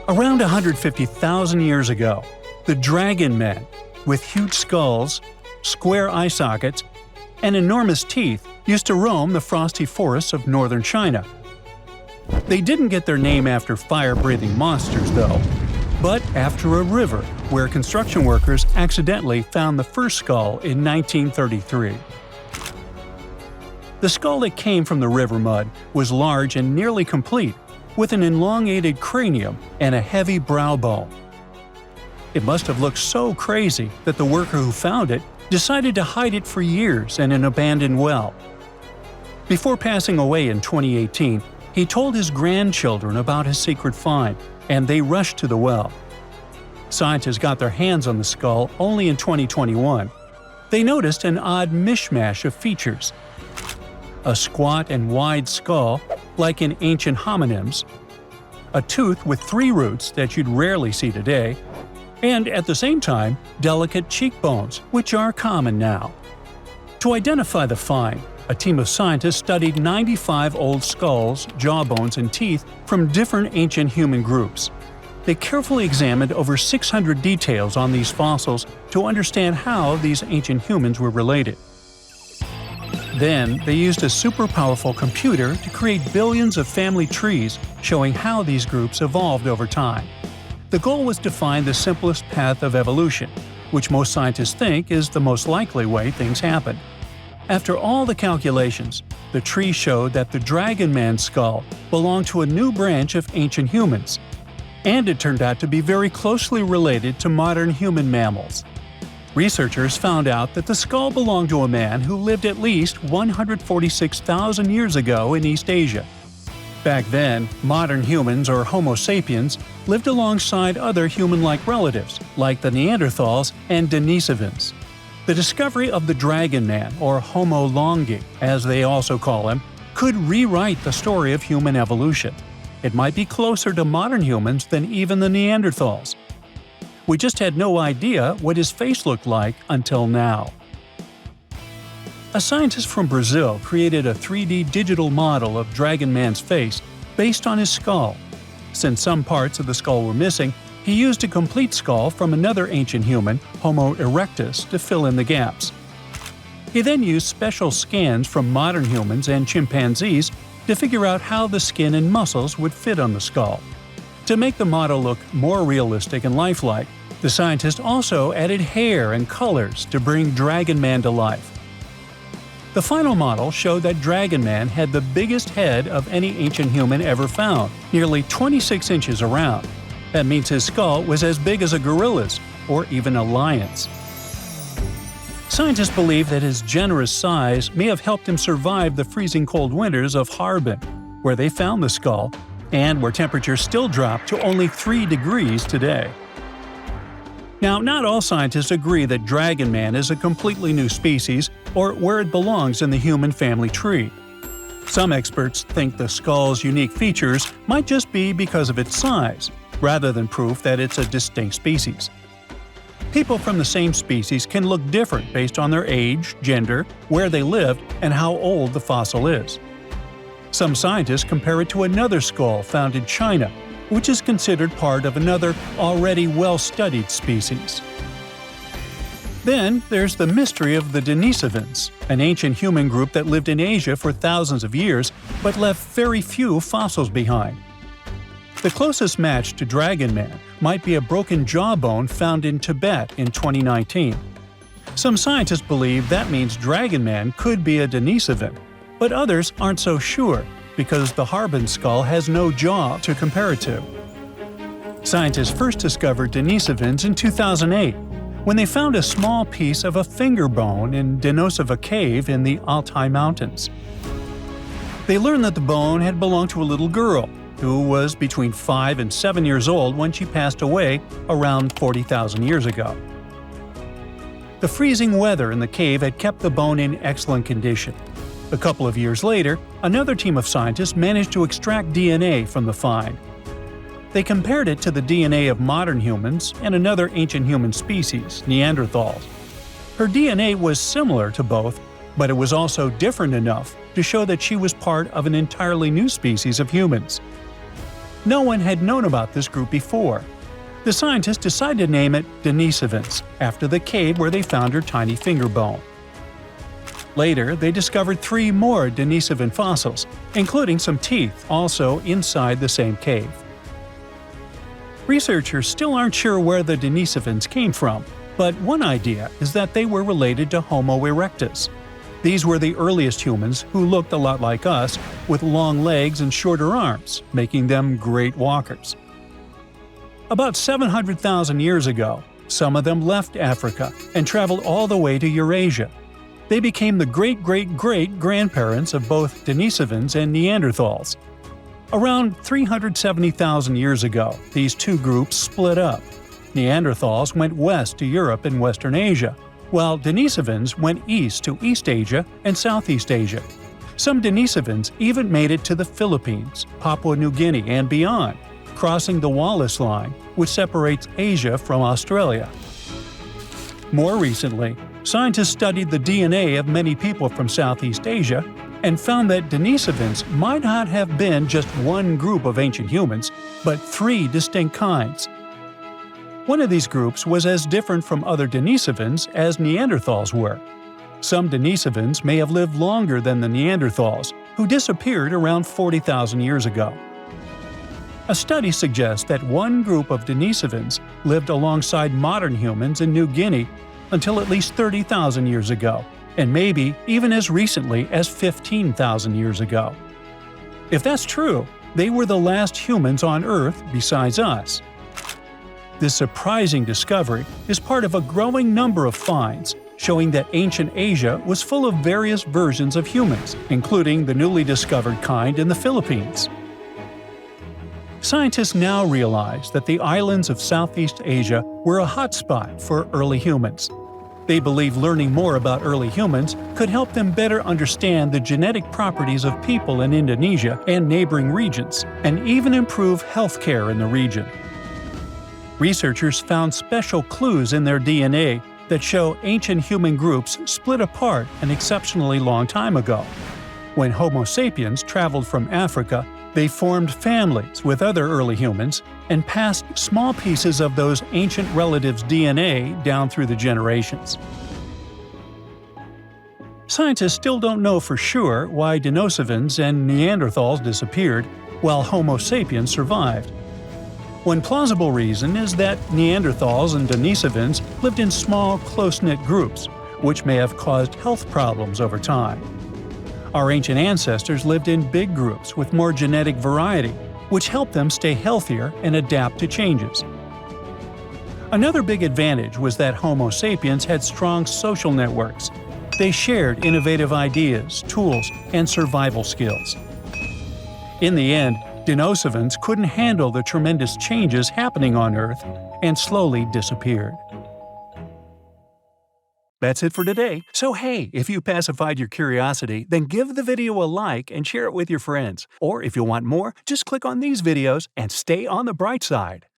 Around 150,000 years ago, the dragon men, with huge skulls, square eye sockets, and enormous teeth, used to roam the frosty forests of northern China. They didn't get their name after fire-breathing monsters, though, but after a river where construction workers accidentally found the first skull in 1933. The skull that came from the river mud was large and nearly complete, with an elongated cranium and a heavy brow bone. It must have looked so crazy that the worker who found it decided to hide it for years in an abandoned well. Before passing away in 2018, he told his grandchildren about his secret find, and they rushed to the well. Scientists got their hands on the skull only in 2021. They noticed an odd mishmash of features: a squat and wide skull, like in ancient hominins, a tooth with 3 roots that you'd rarely see today, and at the same time, delicate cheekbones, which are common now. To identify the find, a team of scientists studied 95 old skulls, jawbones, and teeth from different ancient human groups. They carefully examined over 600 details on these fossils to understand how these ancient humans were related. Then, they used a super-powerful computer to create billions of family trees showing how these groups evolved over time. The goal was to find the simplest path of evolution, which most scientists think is the most likely way things happened. After all the calculations, the tree showed that the Dragon Man skull belonged to a new branch of ancient humans, and it turned out to be very closely related to modern human mammals. Researchers found out that the skull belonged to a man who lived at least 146,000 years ago in East Asia. Back then, modern humans, or Homo sapiens, lived alongside other human-like relatives, like the Neanderthals and Denisovans. The discovery of the Dragon Man, or Homo longi, as they also call him, could rewrite the story of human evolution. It might be closer to modern humans than even the Neanderthals. We just had no idea what his face looked like until now. A scientist from Brazil created a 3D digital model of Dragon Man's face based on his skull. Since some parts of the skull were missing, he used a complete skull from another ancient human, Homo erectus, to fill in the gaps. He then used special scans from modern humans and chimpanzees to figure out how the skin and muscles would fit on the skull. To make the model look more realistic and lifelike, the scientist also added hair and colors to bring Dragon Man to life. The final model showed that Dragon Man had the biggest head of any ancient human ever found, nearly 26 inches around. That means his skull was as big as a gorilla's, or even a lion's. Scientists believe that his generous size may have helped him survive the freezing cold winters of Harbin, where they found the skull, and where temperatures still drop to only 3 degrees today. Now, not all scientists agree that Dragon Man is a completely new species or where it belongs in the human family tree. Some experts think the skull's unique features might just be because of its size, rather than proof that it's a distinct species. People from the same species can look different based on their age, gender, where they lived, and how old the fossil is. Some scientists compare it to another skull found in China, which is considered part of another already well-studied species. Then there's the mystery of the Denisovans, an ancient human group that lived in Asia for thousands of years but left very few fossils behind. The closest match to Dragon Man might be a broken jawbone found in Tibet in 2019. Some scientists believe that means Dragon Man could be a Denisovan, but others aren't so sure because the Harbin skull has no jaw to compare it to. Scientists first discovered Denisovans in 2008 when they found a small piece of a finger bone in Denisova Cave in the Altai Mountains. They learned that the bone had belonged to a little girl who was between 5 and 7 years old when she passed away around 40,000 years ago. The freezing weather in the cave had kept the bone in excellent condition. A couple of years later, another team of scientists managed to extract DNA from the find. They compared it to the DNA of modern humans and another ancient human species, Neanderthals. Her DNA was similar to both, but it was also different enough to show that she was part of an entirely new species of humans. No one had known about this group before. The scientists decided to name it Denisovans, after the cave where they found her tiny finger bone. Later, they discovered 3 more Denisovan fossils, including some teeth also inside the same cave. Researchers still aren't sure where the Denisovans came from, but one idea is that they were related to Homo erectus. These were the earliest humans who looked a lot like us, with long legs and shorter arms, making them great walkers. About 700,000 years ago, some of them left Africa and traveled all the way to Eurasia. They became the great-great-great-grandparents of both Denisovans and Neanderthals. Around 370,000 years ago, these two groups split up. Neanderthals went west to Europe and Western Asia, while Denisovans went east to East Asia and Southeast Asia. Some Denisovans even made it to the Philippines, Papua New Guinea, and beyond, crossing the Wallace Line, which separates Asia from Australia. More recently, scientists studied the DNA of many people from Southeast Asia and found that Denisovans might not have been just one group of ancient humans, but 3 distinct kinds. One of these groups was as different from other Denisovans as Neanderthals were. Some Denisovans may have lived longer than the Neanderthals, who disappeared around 40,000 years ago. A study suggests that one group of Denisovans lived alongside modern humans in New Guinea until at least 30,000 years ago, and maybe even as recently as 15,000 years ago. If that's true, they were the last humans on Earth besides us. This surprising discovery is part of a growing number of finds showing that ancient Asia was full of various versions of humans, including the newly discovered kind in the Philippines. Scientists now realize that the islands of Southeast Asia were a hotspot for early humans. They believe learning more about early humans could help them better understand the genetic properties of people in Indonesia and neighboring regions, and even improve healthcare in the region. Researchers found special clues in their DNA that show ancient human groups split apart an exceptionally long time ago. When Homo sapiens traveled from Africa, they formed families with other early humans and passed small pieces of those ancient relatives' DNA down through the generations. Scientists still don't know for sure why Denisovans and Neanderthals disappeared while Homo sapiens survived. One plausible reason is that Neanderthals and Denisovans lived in small, close-knit groups, which may have caused health problems over time. Our ancient ancestors lived in big groups with more genetic variety, which helped them stay healthier and adapt to changes. Another big advantage was that Homo sapiens had strong social networks. They shared innovative ideas, tools, and survival skills. In the end, Denisovans couldn't handle the tremendous changes happening on Earth and slowly disappeared. That's it for today. So hey, if you pacified your curiosity, then give the video a like and share it with your friends. Or if you want more, just click on these videos and stay on the bright side.